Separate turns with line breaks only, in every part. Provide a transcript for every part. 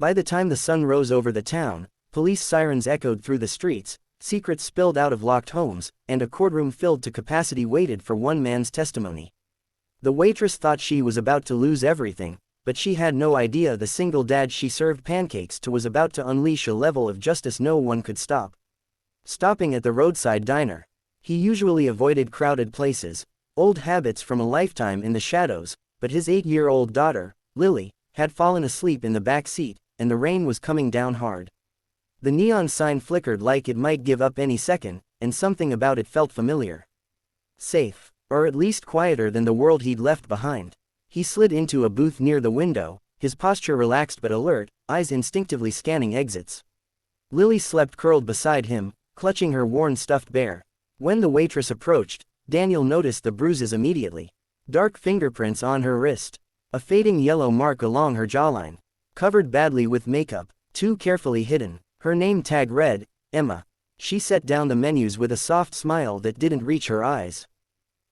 By the time the sun rose over the town, police sirens echoed through the streets, secrets spilled out of locked homes, and a courtroom filled to capacity waited for one man's testimony. The waitress thought she was about to lose everything, but she had no idea the single dad she served pancakes to was about to unleash a level of justice no one could stop. Stopping at the roadside diner. He usually avoided crowded places, old habits from a lifetime in the shadows, but his 8-year-old daughter, Lily, had fallen asleep in the back seat, and the rain was coming down hard. The neon sign flickered like it might give up any second, and something about it felt familiar. Safe, or at least quieter than the world he'd left behind. He slid into a booth near the window, his posture relaxed but alert, eyes instinctively scanning exits. Lily slept curled beside him, clutching her worn stuffed bear. When the waitress approached, Daniel noticed the bruises immediately. Dark fingerprints on her wrist. A fading yellow mark along her jawline. Covered badly with makeup, too carefully hidden. Her name tag read, Emma. She set down the menus with a soft smile that didn't reach her eyes.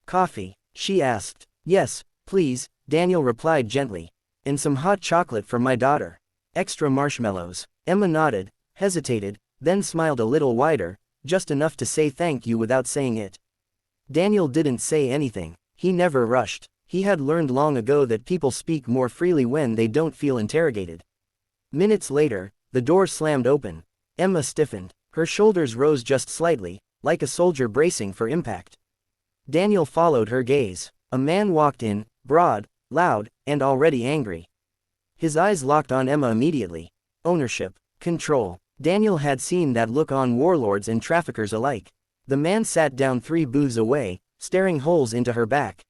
Coffee? She asked. Yes, please, Daniel replied gently. And some hot chocolate for my daughter. Extra marshmallows. Emma nodded, hesitated, then smiled a little wider, just enough to say thank you without saying it. Daniel didn't say anything. He never rushed. He had learned long ago that people speak more freely when they don't feel interrogated. Minutes later, the door slammed open. Emma stiffened. Her shoulders rose just slightly, like a soldier bracing for impact. Daniel followed her gaze. A man walked in, broad, loud, and already angry. His eyes locked on Emma immediately. Ownership. Control. Daniel had seen that look on warlords and traffickers alike. The man sat down 3 booths away, staring holes into her back.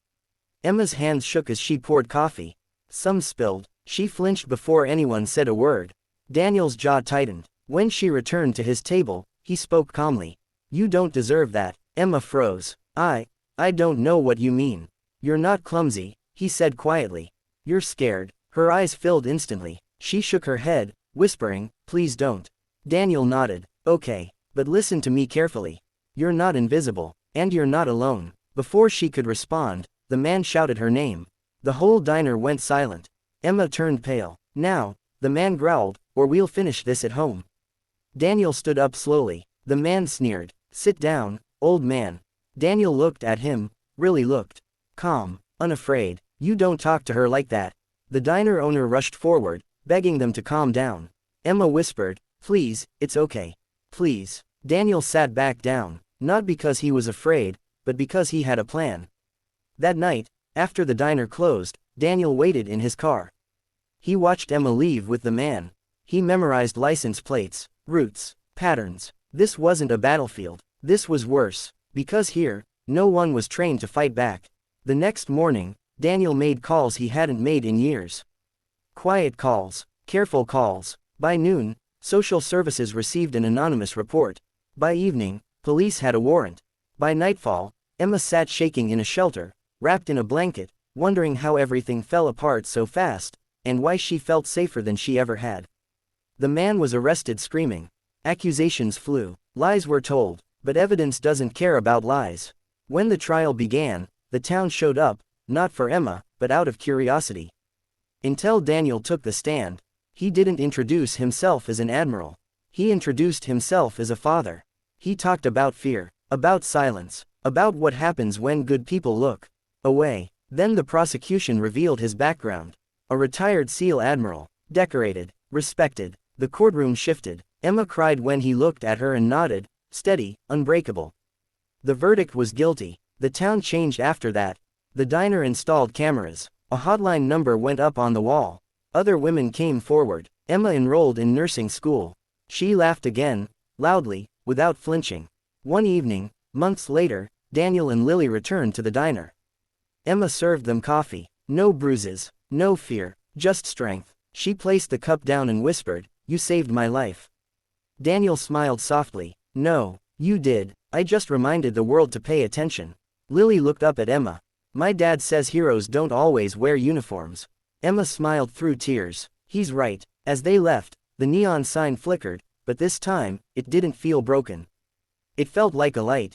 Emma's hands shook as she poured coffee. Some spilled. She flinched before anyone said a word. Daniel's jaw tightened. When she returned to his table, he spoke calmly. You don't deserve that. Emma froze. I don't know what you mean. You're not clumsy, he said quietly. You're scared. Her eyes filled instantly. She shook her head, whispering, please don't. Daniel nodded. Okay, but listen to me carefully. You're not invisible, and you're not alone. Before she could respond, the man shouted her name. The whole diner went silent. Emma turned pale. Now, the man growled, or we'll finish this at home. Daniel stood up slowly. The man sneered. Sit down, old man. Daniel looked at him, really looked. Calm, unafraid. You don't talk to her like that. The diner owner rushed forward, begging them to calm down. Emma whispered, please, it's okay. Please. Daniel sat back down, not because he was afraid, but because he had a plan. That night, after the diner closed, Daniel waited in his car. He watched Emma leave with the man. He memorized license plates, routes, patterns. This wasn't a battlefield. This was worse, because here, no one was trained to fight back. The next morning, Daniel made calls he hadn't made in years. Quiet calls, careful calls. By noon, social services received an anonymous report. By evening, police had a warrant. By nightfall, Emma sat shaking in a shelter, wrapped in a blanket, wondering how everything fell apart so fast, and why she felt safer than she ever had. The man was arrested screaming. Accusations flew. Lies were told, but evidence doesn't care about lies. When the trial began, the town showed up, not for Emma, but out of curiosity. Until Daniel took the stand, he didn't introduce himself as an admiral. He introduced himself as a father. He talked about fear, about silence, about what happens when good people look away. Then the prosecution revealed his background. A retired SEAL admiral, decorated, respected. The courtroom shifted. Emma cried when he looked at her and nodded, steady, unbreakable. The verdict was guilty. The town changed after that. The diner installed cameras. A hotline number went up on the wall. Other women came forward. Emma enrolled in nursing school. She laughed again, loudly, without flinching. One evening, months later, Daniel and Lily returned to the diner. Emma served them coffee. No bruises, no fear, just strength. She placed the cup down and whispered, "You saved my life." Daniel smiled softly. "No, you did. I just reminded the world to pay attention." Lily looked up at Emma. "My dad says heroes don't always wear uniforms." Emma smiled through tears. "He's right." As they left, the neon sign flickered, but this time, it didn't feel broken. It felt like a light.